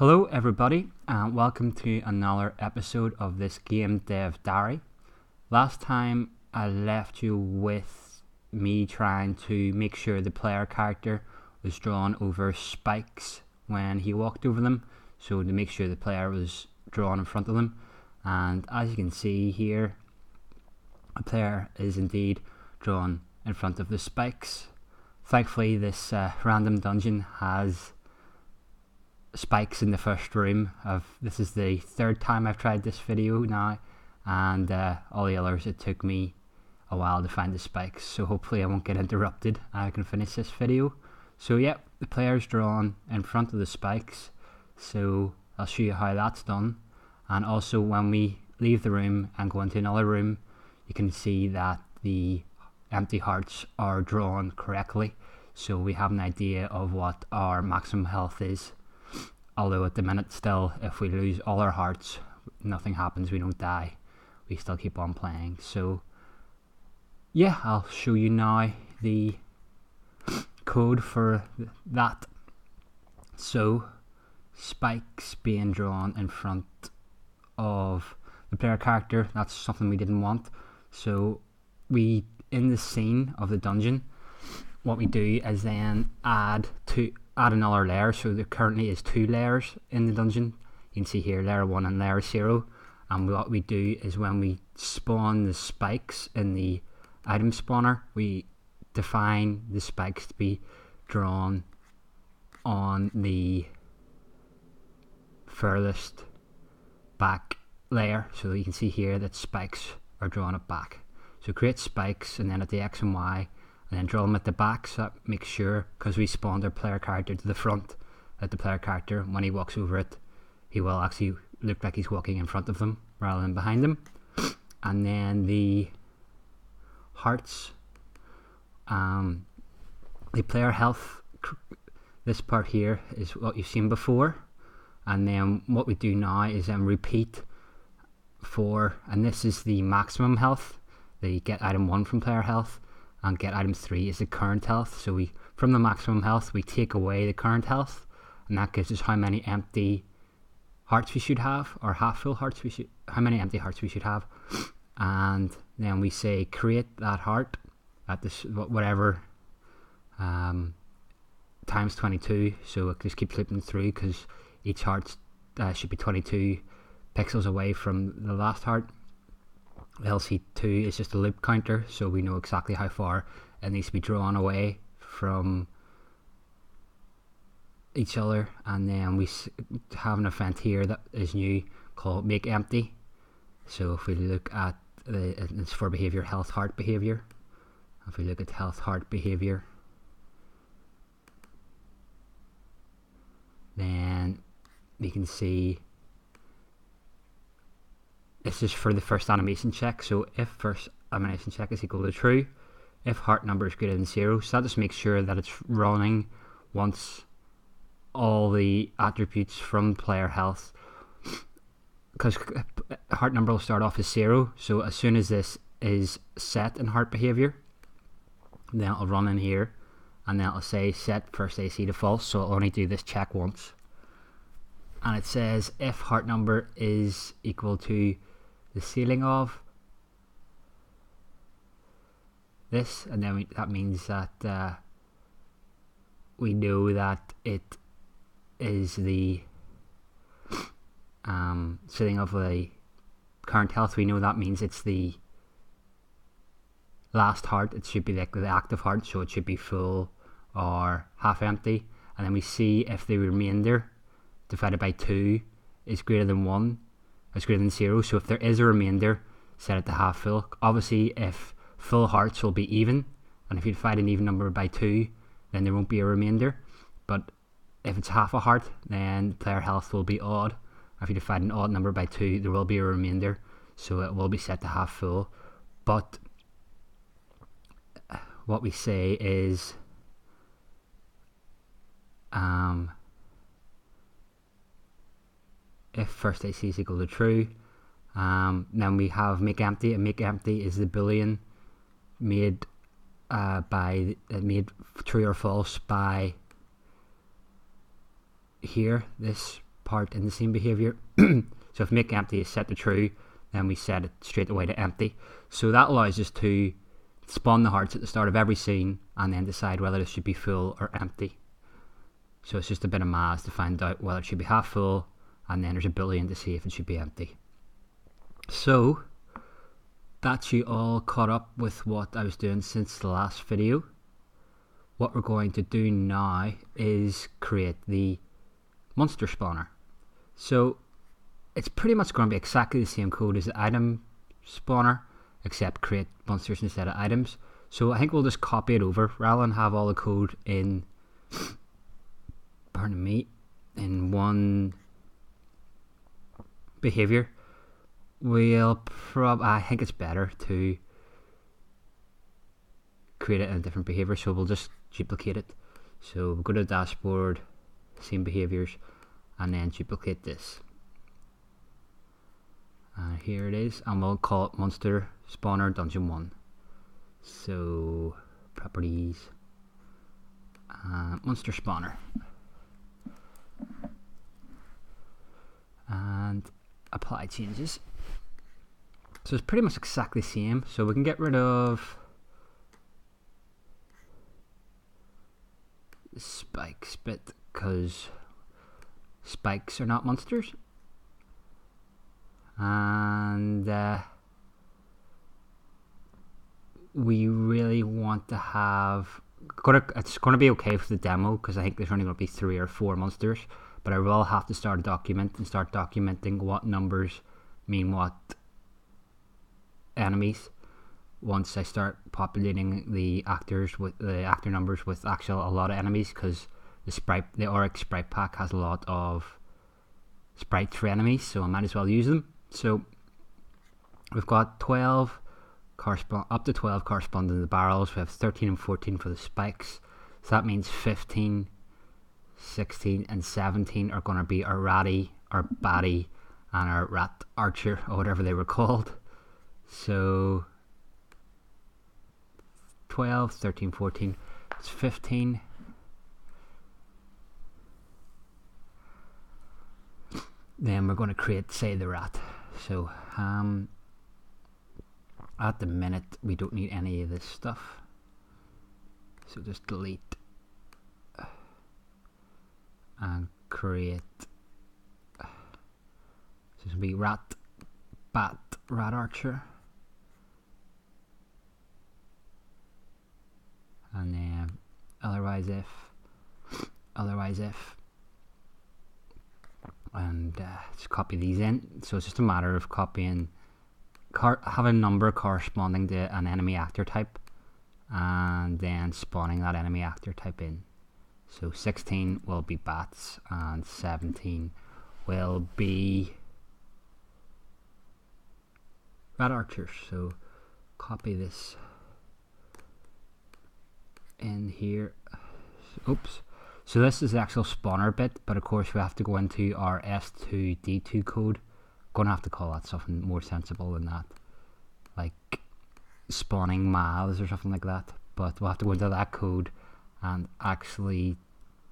Hello everybody and welcome to another episode of this Game Dev Diary. Last time I left you with me trying to make sure the player character was drawn over spikes when he walked over them, so to make sure the player was drawn in front of them. And as you can see here, a player is indeed drawn in front of the spikes. Thankfully this random dungeon has spikes in the first room. This is the third time I've tried this video now, and all the others it took me a while to find the spikes, so hopefully I won't get interrupted and I can finish this video. So yep, the player's drawn in front of the spikes, so I'll show you how that's done. And also when we leave the room and go into another room, you can see that the empty hearts are drawn correctly, so we have an idea of what our maximum health is. Although at the minute still, if we lose all our hearts, nothing happens, we don't die, we still keep on playing. So yeah, I'll show you now the code for that. So spikes being drawn in front of the player character, that's something we didn't want. So we, in the scene of the dungeon, what we do is then add another layer. So there currently is 2 layers in the dungeon. You can see here layer 1 and layer 0, and what we do is when we spawn the spikes in the item spawner, we define the spikes to be drawn on the furthest back layer. So you can see here that spikes are drawn at back. So create spikes and then at the X and Y, and then draw them at the back, so that makes sure, because we spawned our player character to the front, that the player character, when he walks over it, he will actually look like he's walking in front of them rather than behind them. And then the hearts, the player health, this part here is what you've seen before, and then what we do now is repeat for, and this is the maximum health, the get item 1 from player health, and get item 3 is the current health. So we, from the maximum health, we take away the current health, and that gives us how many empty hearts we should have, or half full hearts we should, how many empty hearts we should have. And then we say create that heart at this whatever times 22, so it just keeps looping through, because each heart should be 22 pixels away from the last heart. LC2 is just a loop counter, so we know exactly how far it needs to be drawn away from each other. And then we have an event here that is new called make empty. So if we look at it's for behavior, health heart behavior. If we look at health heart behavior, then we can see this is for the first animation check. So if first animation check is equal to true, if heart number is greater than 0, so that just makes sure that it's running once all the attributes from player health, because heart number will start off as 0, so as soon as this is set in heart behavior, then it'll run in here, and then it'll say set first AC to false, so it'll only do this check once. And it says if heart number is equal to the ceiling of this, and then that means that we know that it is the ceiling of the current health. We know that means it's the last heart. It should be like the active heart, so it should be full or half empty. And then we see if the remainder divided by 2 is greater than 1, is greater than 0. So if there is a remainder, set it to half full. Obviously if full hearts will be even, and if you divide an even number by 2, then there won't be a remainder. But if it's half a heart, then player health will be odd. If you divide an odd number by 2, there will be a remainder, so it will be set to half full. But what we say is if first AC is equal to true, then we have make empty, and make empty is the boolean made made true or false by here, this part in the scene behavior. So if make empty is set to true, then we set it straight away to empty. So that allows us to spawn the hearts at the start of every scene and then decide whether this should be full or empty. So it's just a bit of maths to find out whether it should be half full, and then there's a boolean to see if it should be empty. So that's you all caught up with what I was doing since the last video. What we're going to do now is create the monster spawner. So it's pretty much going to be exactly the same code as the item spawner, except create monsters instead of items. So I think we'll just copy it over rather than have all the code in, pardon me, in one behavior. I think it's better to create it in a different behavior, so we'll just duplicate it. So we'll go to the dashboard, same behaviors, and then duplicate this. Here it is, and we'll call it monster spawner dungeon 1. So properties, monster spawner, and apply changes. So it's pretty much exactly the same. So we can get rid of the spikes bit because spikes are not monsters. And we really want to have, it's going to be okay for the demo because I think there's only going to be 3 or 4 monsters, but I will have to start a document and start documenting what numbers mean what enemies once I start populating the actors with the actor numbers with a lot of enemies, because the oryx sprite pack has a lot of sprites for enemies, so I might as well use them. So we've got 12 up to 12 corresponding to the barrels. We have 13 and 14 for the spikes, so that means 15, 16 and 17 are going to be our ratty, our baddie, and our rat archer, or whatever they were called. So 12, 13, 14, it's 15. Then we're going to create, say, the rat. So at the minute we don't need any of this stuff, so just delete and create. So this will be rat, bat, rat archer, and then otherwise if, and just copy these in. So it's just a matter of copying, have a number corresponding to an enemy actor type, and then spawning that enemy actor type in. So 16 will be bats and 17 will be rat archers. So copy this in here. Oops. So this is the actual spawner bit, but of course we have to go into our S2D2 code. Gonna have to call that something more sensible than that, like spawning maths or something like that. But we'll have to go into that code and actually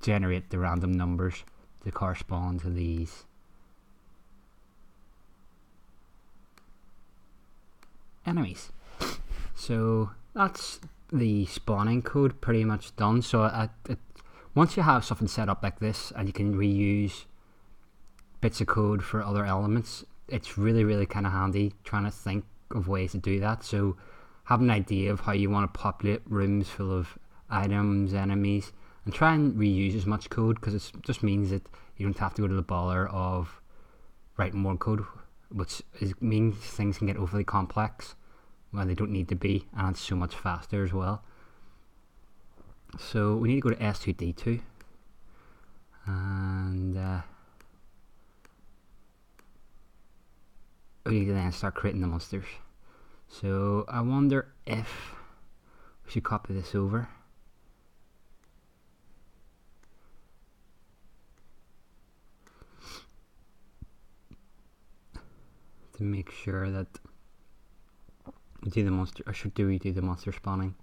generate the random numbers to correspond to these enemies. So that's the spawning code pretty much done. So once you have something set up like this and you can reuse bits of code for other elements, it's really kind of handy trying to think of ways to do that. So have an idea of how you want to populate rooms full of items, enemies, and try and reuse as much code, because it just means that you don't have to go to the bother of writing more code, which means things can get overly complex when they don't need to be, and it's so much faster as well. So we need to go to S2D2 and we need to then start creating the monsters. So I wonder if we should copy this over. To make sure that we do the monster, or do we do the monster spawning?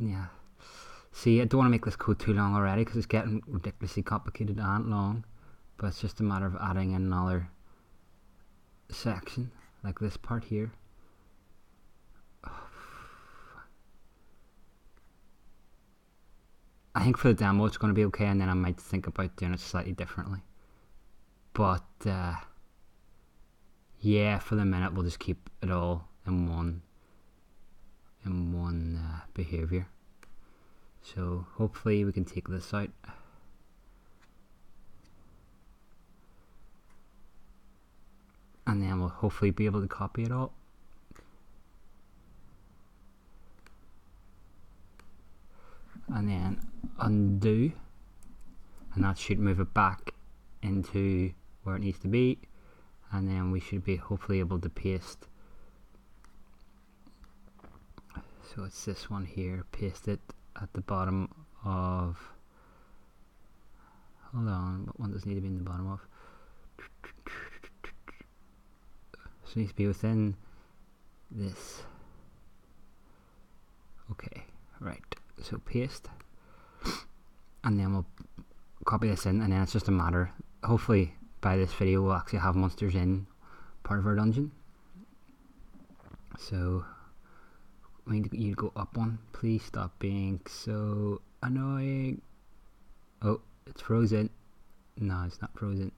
Yeah. See, I don't want to make this code too long already because it's getting ridiculously complicated and long, but it's just a matter of adding in another section like this part here. I think for the demo it's going to be okay, and then I might think about doing it slightly differently. But yeah, for the minute we'll just keep it all in one behavior. So hopefully we can take this out. And then we'll hopefully be able to copy it all. And then undo. And that should move it back into where it needs to be. And then we should be hopefully able to paste. So it's this one here. Paste it at the bottom of. Hold on, what one does need to be in the bottom of? So it needs to be within this. Okay, right. So paste, and then we'll copy this in, and then it's just a matter. Hopefully, by this video, we'll actually have monsters in part of our dungeon. So we need you to go up one. Please stop being so annoying. Oh, it's frozen. No, it's not frozen.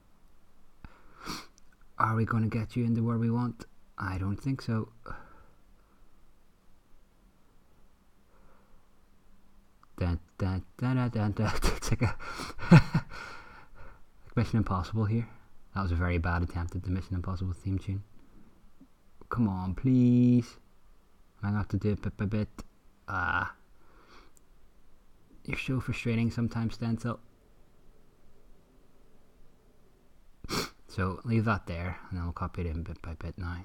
Are we going to get you into where we want? I don't think so. It's like a Mission Impossible here. That was a very bad attempt at the Mission Impossible theme tune. Come on, please. I have to do it bit by bit. You're so frustrating sometimes, Stencil. So leave that there, and then we'll copy it in bit by bit now.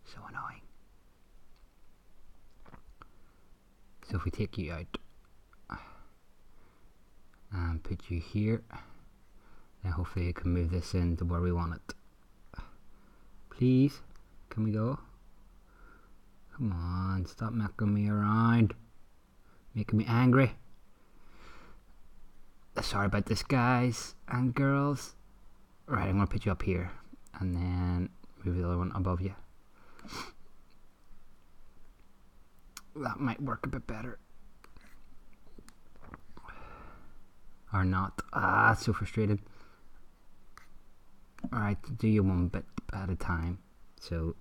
So annoying. So if we take you out and put you here, then hopefully you can move this into where we want it. Please, can we go? Come on, stop making me around, making me angry. Sorry about this, guys and girls. Right, I'm going to put you up here and then move the other one above you. That might work a bit better. Or not. It's so frustrating. Alright, do you one bit at a time. So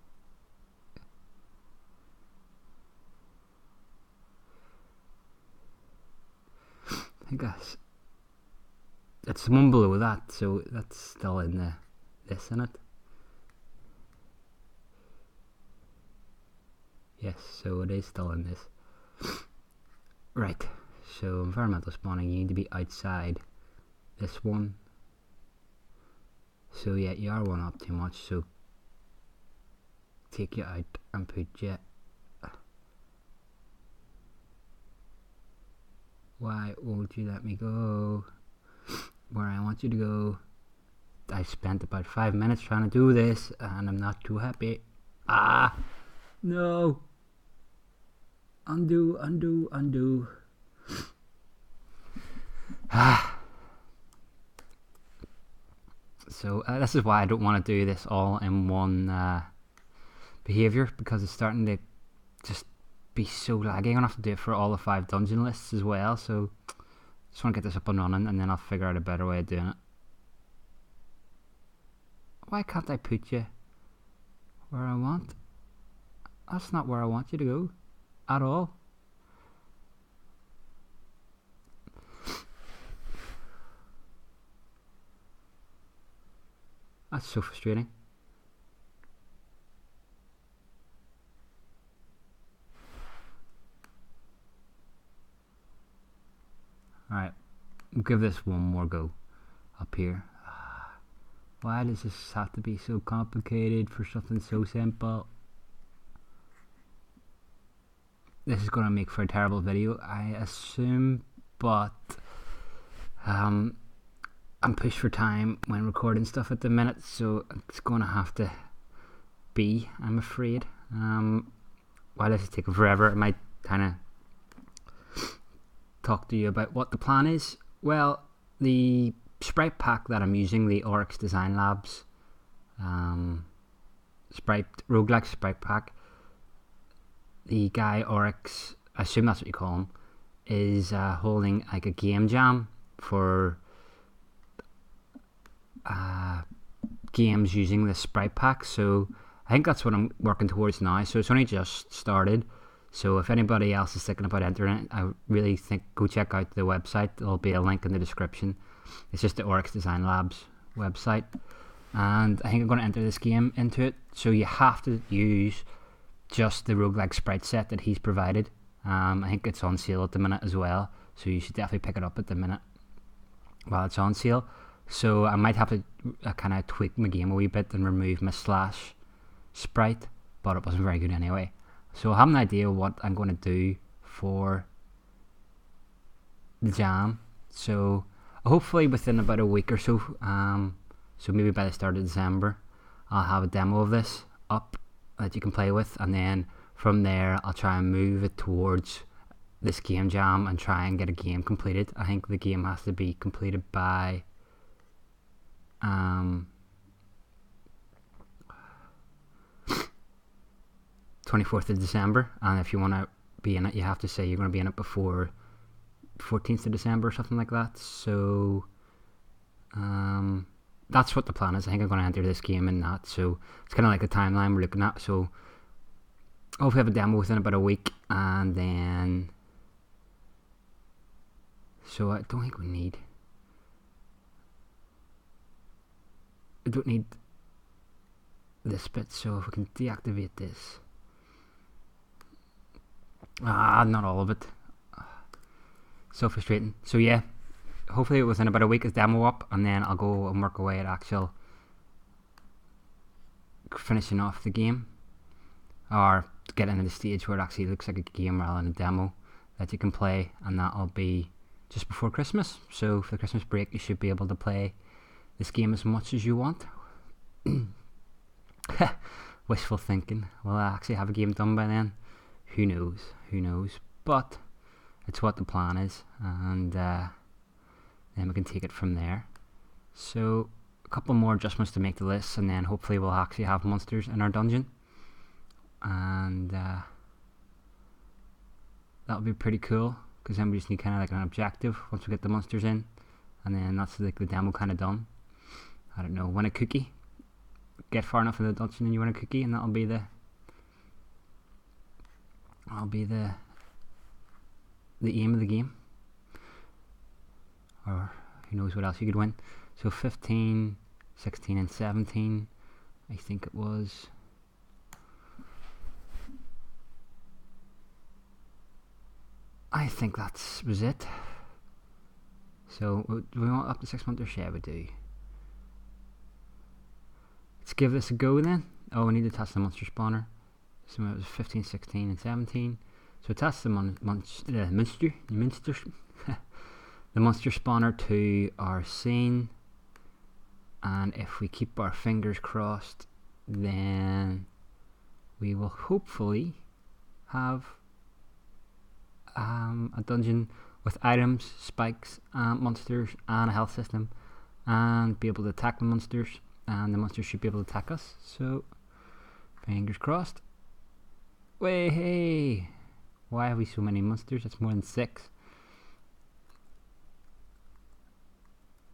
I guess it's the one below that, so that's still in the this in it. Yes, so it is still in this. Right, so environmental spawning, you need to be outside this one. So yeah, you are one up too much, so take you out and put you. Why won't you let me go where I want you to go? I spent about 5 minutes trying to do this and I'm not too happy. No. Undo, undo, undo. So this is why I don't want to do this all in one behavior, because it's starting to just be so laggy. I'm gonna have to do it for all the 5 dungeon lists as well, so just want to get this up and running, and then I'll figure out a better way of doing it. Why can't I put you where I want? That's not where I want you to go at all. That's so frustrating. Alright, we'll give this one more go up here. Why does this have to be so complicated for something so simple? This is going to make for a terrible video, I assume, but I'm pushed for time when recording stuff at the minute, so it's going to have to be, I'm afraid. While this is taking forever, it might kind of talk to you about what the plan is. Well, the sprite pack that I'm using, the Oryx Design Labs Roguelike sprite pack, the guy Oryx, I assume that's what you call him, is holding like a game jam for games using the sprite pack. So I think that's what I'm working towards now. So it's only just started. So if anybody else is thinking about entering it, I really think go check out the website. There'll be a link in the description. It's just the Oryx Design Labs website. And I think I'm going to enter this game into it. So you have to use just the roguelike sprite set that he's provided. I think it's on sale at the minute as well. So you should definitely pick it up at the minute while it's on sale. So I might have to kind of tweak my game a wee bit and remove my slash sprite. But it wasn't very good anyway. So I have an idea of what I'm going to do for the jam. So hopefully within about a week or so, so maybe by the start of December, I'll have a demo of this up that you can play with, and then from there I'll try and move it towards this game jam and try and get a game completed. I think the game has to be completed by 24th of December, and if you want to be in it, you have to say you're going to be in it before 14th of December or something like that. So that's what the plan is. I think I'm going to enter this game in that. So it's kind of like the timeline we're looking at. So hopefully have a demo within about a week, and then so I don't think we need. I don't need this bit. So if we can deactivate this. Not all of it. So frustrating. So yeah, hopefully within about a week is demo up, and then I'll go and work away at actual finishing off the game, or getting into the stage where it actually looks like a game rather than a demo that you can play, and that'll be just before Christmas. So for the Christmas break you should be able to play this game as much as you want. Wishful thinking. Will I actually have a game done by then? Who knows, but it's what the plan is, and then we can take it from there. So a couple more adjustments to make the list, and then hopefully we'll actually have monsters in our dungeon, and that'll be pretty cool, because then we just need kind of like an objective once we get the monsters in, and then that's like the demo kind of done. I don't know, win a cookie, get far enough in the dungeon and you win a cookie, and that'll be the aim of the game, or who knows what else you could win. So 15, 16 and 17 I think it was. I think that was it. So do we want up to 6 months, or share we do? Let's give this a go then. Oh, we need to test the monster spawner. So it was 15, 16 and 17. So test the monster spawner to our scene, and if we keep our fingers crossed, then we will hopefully have a dungeon with items, spikes, monsters and a health system, and be able to attack the monsters, and the monsters should be able to attack us. So fingers crossed. Way hey! Why have we so many monsters? That's more than 6.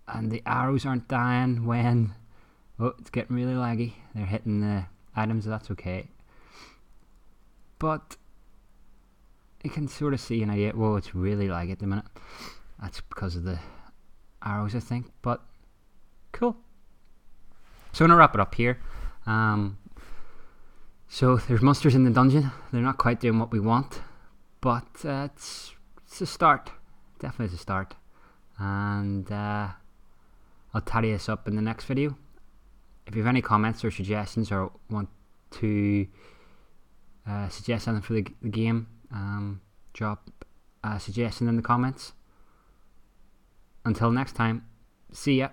And the arrows aren't dying when... Oh, it's getting really laggy. They're hitting the items, that's okay. But you can sort of see an idea. Whoa, it's really laggy at the minute. That's because of the arrows, I think. But cool. So I'm going to wrap it up here. So there's monsters in the dungeon. They're not quite doing what we want, but it's a start. Definitely it's a start. And I'll tidy this up in the next video. If you have any comments or suggestions, or want to suggest something for the game, drop a suggestion in the comments. Until next time, see ya.